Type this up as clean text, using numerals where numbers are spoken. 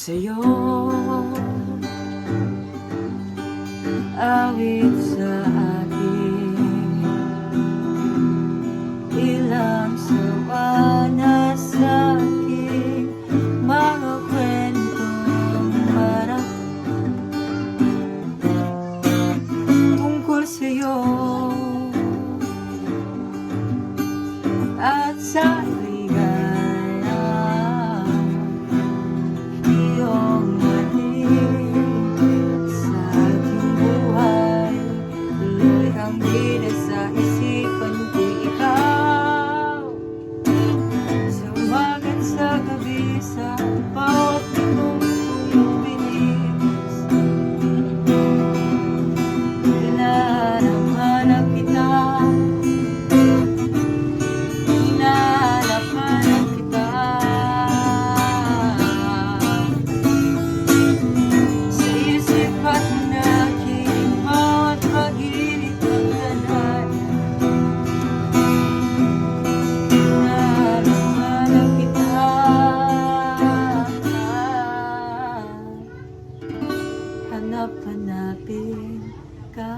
sa'yo, awit sa akin, ilang sawa na sa aking mga kwentong marap tungkol sa'yo at sa ligaya iyong manig sa aking buhay. Tuloy ang bida sa isipan ko, ikaw sa umaga at sa gabi, sa bawat minuto bilis. Hinahanap-hanap kita, hinahanap-hanap kita, sa isip at aking bawat pag-ibig ng tanan. Hinahanap-hanap kita, hanap-hanapin ka.